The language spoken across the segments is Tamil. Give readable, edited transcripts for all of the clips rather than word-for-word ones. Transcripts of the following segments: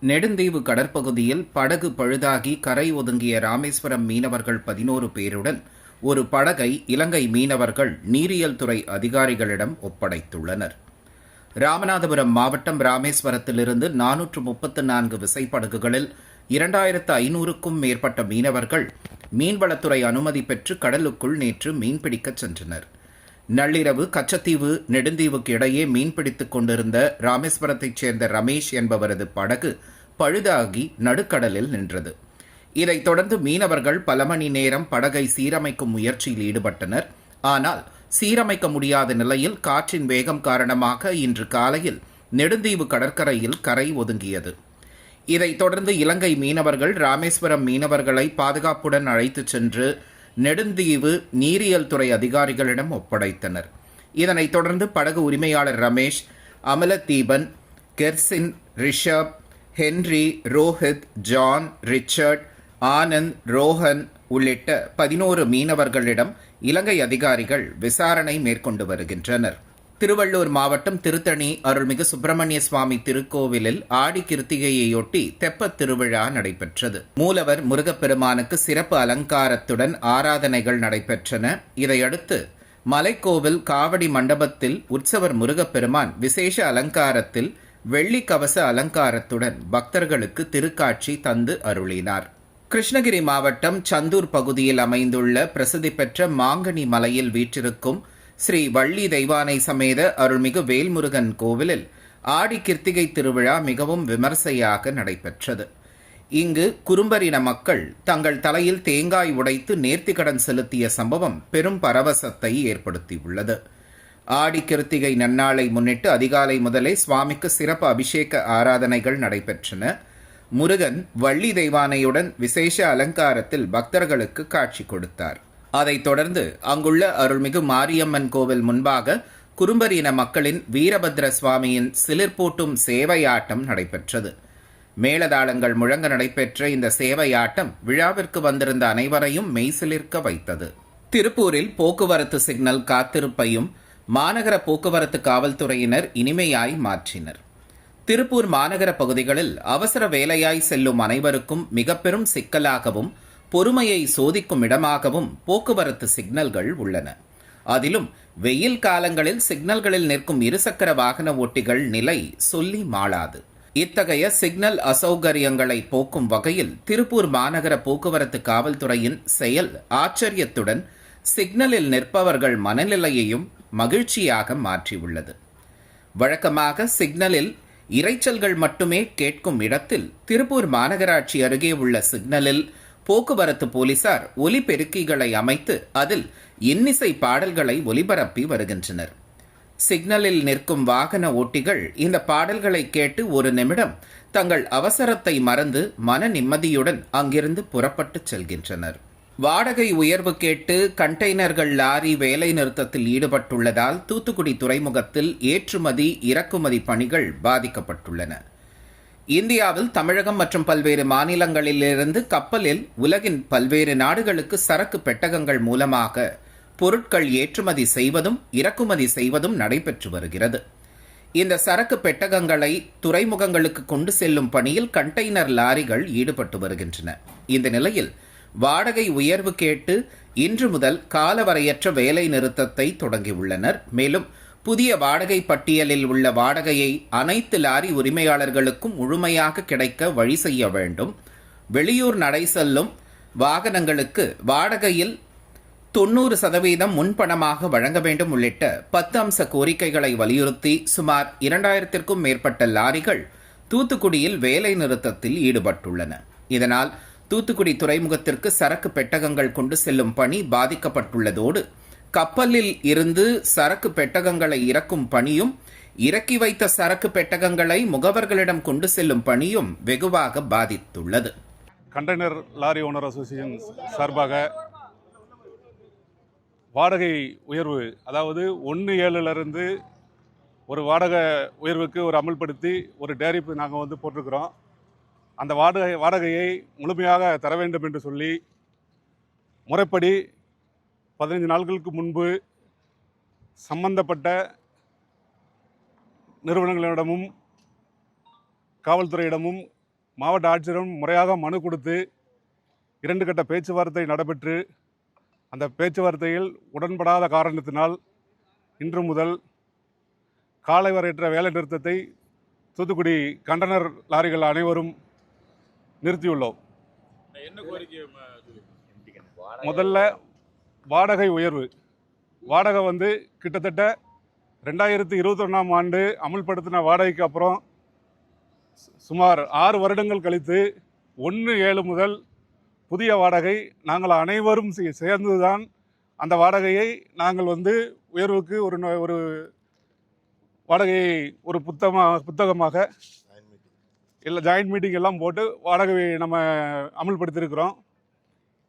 நெடுந்தீவு கடற்பகுதியில் படகு பழுதாகி கரை ஒதுங்கிய ராமேஸ்வரம் மீனவர்கள் 11 பேருடன் ஒரு படகை இலங்கை மீனவர்கள் நீரியல் துறை அதிகாரிகளிடம் ஒப்படைத்துள்ளனர். ராமநாதபுரம் மாவட்டம் ராமேஸ்வரத்திலிருந்து 434 விசைப்படகுகளில் 2500க்கும் மேற்பட்ட மீனவர்கள் மீன்வளத்துறை அனுமதி பெற்று கடலுக்குள் நேற்று மீன்பிடிக்கச் சென்றனர். நள்ளிரவு கச்சத்தீவு நெடுந்தீவுக்கு இடையே மீன்பிடித்துக் கொண்டிருந்த ராமேஸ்வரத்தைச் சேர்ந்த ரமேஷ் என்பவரது படகு பழுதாகி நடுக்கடலில் நின்றது. இதைத் தொடர்ந்து மீனவர்கள் பல மணி நேரம் படகை சீரமைக்கும் முயற்சியில் ஈடுபட்டனர். ஆனால் சீரமைக்க முடியாத நிலையில் காற்றின் வேகம் காரணமாக இன்று காலையில் நெடுந்தீவு கடற்கரையில் கரை ஒதுங்கியது. இதைத் தொடர்ந்து இலங்கை மீனவர்கள் ராமேஸ்வரம் மீனவர்களை பாதுகாப்புடன் அழைத்துச் சென்று நெடுந்தீவு நீரியல் துறை அதிகாரிகளிடம் ஒப்படைத்தனர். இதனைத் தொடர்ந்து படகு உரிமையாளர் Ramesh, Amalatheepan, Kersin, Rishab, Henry, Rohit, John, Richard, Anand, Rohan உள்ளிட்ட 11 மீனவர்களிடம் இலங்கை அதிகாரிகள் விசாரணை மேற்கொண்டு வருகின்றனர். திருவள்ளூர் மாவட்டம் திருத்தணி அருள்மிகு சுப்பிரமணிய சுவாமி திருக்கோவிலில் ஆடி கிருத்திகையையொட்டி தெப்பத் திருவிழா நடைபெற்றது. மூலவர் முருகப்பெருமானுக்கு சிறப்பு அலங்காரத்துடன் ஆராதனைகள் நடைபெற்றன. இதையடுத்து மலைக்கோவில் காவடி மண்டபத்தில் உற்சவர் முருகப்பெருமான் விசேஷ அலங்காரத்தில் வெள்ளி கவச அலங்காரத்துடன் பக்தர்களுக்கு திருக்காட்சி தந்து அருளினார். கிருஷ்ணகிரி மாவட்டம் சந்தூர் பகுதியில் அமைந்துள்ள பிரசித்தி பெற்ற மாங்கனி மலையில் வீற்றிருக்கும் ஸ்ரீ வள்ளி தெய்வானை சமேத அருள்மிகு வேல்முருகன் கோவிலில் ஆடி கிருத்திகை திருவிழா மிகவும் விமர்சையாக நடைபெற்றது. இங்கு குறும்பரின மக்கள் தங்கள் தலையில் தேங்காய் உடைத்து நேர்த்திக்கடன் செலுத்திய சம்பவம் பெரும் பரவசத்தை ஏற்படுத்தியுள்ளது. ஆடி கிருத்திகை நன்னாளை முன்னிட்டு அதிகாலை முதலே சுவாமிக்கு சிறப்பு அபிஷேக ஆராதனைகள் நடைபெற்றன. முருகன் வள்ளி தெய்வானையுடன் விசேஷ அலங்காரத்தில் பக்தர்களுக்கு காட்சி கொடுத்தார். அதைத் தொடர்ந்து அங்குள்ள அருள்மிகு மாரியம்மன் கோவில் முன்பாக குறும்பரின மக்களின் வீரபத்ர சுவாமியின் சிலிர்ப்பூட்டும் சேவையாட்டம் நடைபெற்றது. மேளதாளங்கள் முழங்க நடைபெற்ற இந்த சேவையாட்டம் விழாவிற்கு வந்திருந்த அனைவரையும் மெய்சிலிர்க்க வைத்தது. திருப்பூரில் போக்குவரத்து சிக்னல் காத்திருப்பையும் மாநகர போக்குவரத்து காவல்துறையினர் இனிமையாய் மாற்றினர். திருப்பூர் மாநகர பகுதிகளில் அவசர வேலையாய் செல்லும் அனைவருக்கும் மிக பெரும் சிக்கலாகவும் பொறுமையை சோதிக்கும் இடமாகவும் போக்குவரத்து சிக்னல்கள் உள்ளன. அதிலும் வெயில் காலங்களில் சிக்னல்களில் நிற்கும் இருசக்கர வாகன ஓட்டிகள் நிலை சொல்லி மாளாது. இத்தகைய சிக்னல் அசௌகரியங்களை போக்கும் வகையில் திருப்பூர் மாநகர போக்குவரத்து காவல்துறையின் செயல் ஆச்சரியத்துடன் சிக்னலில் நிற்பவர்கள் மனநிலையையும் மகிழ்ச்சியாக மாற்றியுள்ளது. வழக்கமாக சிக்னலில் இரைச்சல்கள் மட்டுமே கேட்கும் இடத்தில் திருப்பூர் மாநகராட்சி அருகே உள்ள சிக்னலில் போக்குவரத்து போலீசார் ஒலிபெருக்கிகளை அமைத்து அதில் இன்னிசை பாடல்களை ஒலிபரப்பி வருகின்றனர். சிக்னலில் நிற்கும் வாகன ஓட்டிகள் இந்த பாடல்களை கேட்டு ஒரு நிமிடம் தங்கள் அவசரத்தை மறந்து மன நிம்மதியுடன் அங்கிருந்து புறப்பட்டு செல்கின்றனர். வாடகை உயர்வு கேட்டு கண்டெய்னர்கள் லாரி வேலை நிறுத்தத்தில் ஈடுபட்டுள்ளதால் தூத்துக்குடி துறைமுகத்தில் ஏற்றுமதி இறக்குமதி பணிகள் பாதிக்கப்பட்டுள்ளன. இந்தியாவில் தமிழகம் மற்றும் பல்வேறு மாநிலங்களிலிருந்து கப்பலில் உலகின் பல்வேறு நாடுகளுக்கு சரக்கு பெட்டகங்கள் மூலமாக பொருட்கள் ஏற்றுமதி செய்வதும் இறக்குமதி செய்வதும் நடைபெற்று வருகிறது. இந்த சரக்கு பெட்டகங்களை துறைமுகங்களுக்கு கொண்டு செல்லும் பணியில் கண்டெய்னர் லாரிகள் ஈடுபட்டு வருகின்றன. இந்த நிலையில் வாடகை உயர்வு கேட்டு இன்று முதல் காலவரையற்ற வேலை நிறுத்தத்தை தொடங்கியுள்ளனர். மேலும் புதிய வாடகை பட்டியலில் உள்ள வாடகையை அனைத்து லாரி உரிமையாளர்களுக்கும் முழுமையாக கிடைக்க வழி செய்ய வேண்டும். வெளியூர் நடை செல்லும் வாகனங்களுக்கு வாடகையில் 90% முன்பணமாக வழங்க வேண்டும் உள்ளிட்ட 10 அம்ச கோரிக்கைகளை வலியுறுத்தி சுமார் 2000க்கும் மேற்பட்ட லாரிகள் தூத்துக்குடியில் வேலை நிறுத்தத்தில் ஈடுபட்டுள்ளன. இதனால் தூத்துக்குடி துறைமுகத்திற்கு சரக்கு பெட்டகங்கள் கொண்டு செல்லும் பணி பாதிக்கப்பட்டுள்ளதோடு கப்பலில் இருந்து சரக்கு பெட்டகங்களை இறக்கும் பணியும் இறக்கி வைத்த சரக்கு பெட்டகங்களை முகவர்களிடம் கொண்டு செல்லும் பணியும் வெகுவாக பாதித்துள்ளது. கண்டெய்னர் லாரி ஓனர் அசோசியேஷன் சார்பாக வாடகை உயர்வு, அதாவது 1/7 ஒரு வாடகை உயர்வுக்கு ஒரு அமல்படுத்தி ஒரு டேரிப்பு நாங்கள் போட்டிருக்கிறோம். அந்த வாடகையை முழுமையாக தர வேண்டும் என்று சொல்லி முறைப்படி 15 நாட்களுக்கு முன்பு சம்பந்தப்பட்ட நிறுவனங்களிடமும் காவல்துறையிடமும் மாவட்ட ஆட்சியரிடம் முறையாக மனு கொடுத்து 2 கட்ட பேச்சுவார்த்தை நடைபெற்று அந்த பேச்சுவார்த்தையில் உடன்படாத காரணத்தினால் இன்று முதல் காலைவரையற்ற வேலை நிறுத்தத்தை தூத்துக்குடி கண்டனர் லாரிகள் அனைவரும் நிறுத்தியுள்ளோம். முதல்ல வாடகை உயர்வு. வாடகை கிட்டத்தட்ட 2021ஆம் ஆண்டு அமுல்படுத்தின வாடகைக்கு அப்புறம் சுமார் 6 வருடங்கள் கழித்து 1/7 முதல் புதிய வாடகை நாங்கள் அனைவரும் சேர்ந்துதான் அந்த வாடகையை நாங்கள் உயர்வுக்கு ஒரு வாடகையை ஒரு புத்தகமாக இல்லை ஜாயிண்ட் மீட்டிங் எல்லாம் போட்டு வாடகை நம்ம அமுல்படுத்தியிருக்கிறோம்.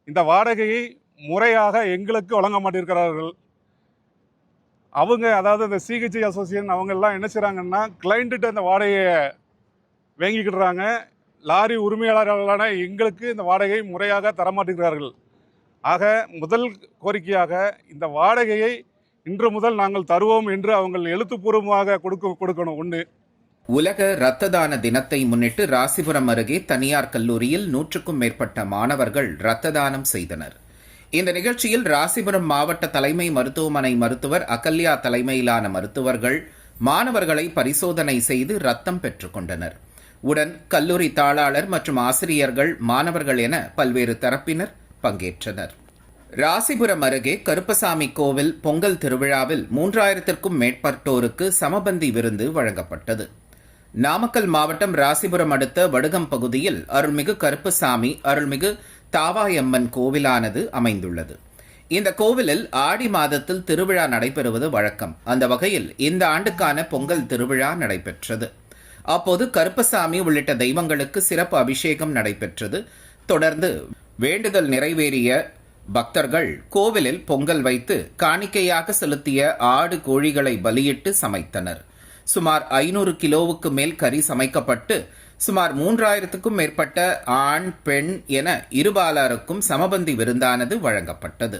இந்த வாடகையை முறையாக எங்களுக்கு வழங்க மாட்டிருக்கிறார்கள். அவங்க அதாவது இந்த சிஹெச்ஐ அசோசியேஷன் அவங்க எல்லாம் என்ன செய்கிறாங்கன்னா கிளைண்ட்டு அந்த வாடகையை வாங்கிக்கிடுறாங்க. லாரி உரிமையாளர்களான எங்களுக்கு இந்த வாடகை முறையாக தரமாட்டேங்கிறார்கள். ஆக முதல் கோரிக்கையாக இந்த வாடகையை இன்று முதல் நாங்கள் தருவோம் என்று அவங்க எழுத்துப்பூர்வமாக கொடுக்கணும். ஒன்று, உலக இரத்த தான தினத்தை முன்னிட்டு ராசிபுரம் அருகே தனியார் கல்லூரியில் 100க்கும் மேற்பட்ட மாணவர்கள் இரத்த தானம் செய்தனர். இந்த நிகழ்ச்சியில் ராசிபுரம் மாவட்ட தலைமை மருத்துவமனை மருத்துவர் அகல்யா தலைமையிலான மருத்துவர்கள் மாணவர்களை பரிசோதனை செய்து ரத்தம் பெற்றுக் கொண்டனர். உடன் கல்லூரி தாளாளர் மற்றும் ஆசிரியர்கள், மாணவர்கள் என பல்வேறு தரப்பினர் பங்கேற்றனர். ராசிபுரம் அருகே கருப்பசாமி கோவில் பொங்கல் திருவிழாவில் 3000க்கும் மேற்பட்டோருக்கு சமபந்தி விருந்து வழங்கப்பட்டது. நாமக்கல் மாவட்டம் ராசிபுரம் அடுத்த வடுகம் பகுதியில் அருள்மிகு கருப்பசாமி, அருள்மிகு தாவாயம்மன் கோவிலானது அமைந்துள்ளது. இந்த கோவிலில் ஆடி மாதத்தில் திருவிழா நடைபெறுவது வழக்கம். அந்த வகையில் இந்த ஆண்டுக்கான பொங்கல் திருவிழா நடைபெற்றது. அப்போது கருப்பசாமி உள்ளிட்ட தெய்வங்களுக்கு சிறப்பு அபிஷேகம் நடைபெற்றது. தொடர்ந்து வேண்டுதல் நிறைவேறிய பக்தர்கள் கோவிலில் பொங்கல் வைத்து காணிக்கையாக செலுத்திய ஆடு கோழிகளை பலியிட்டு சமைத்தனர். சுமார் 500 கிலோவுக்கு மேல் கறி சமைக்கப்பட்டு சுமார் 3000க்கும் மேற்பட்ட ஆண், பெண் என இருபாலாருக்கும் சமபந்தி விருந்தானது வழங்கப்பட்டது.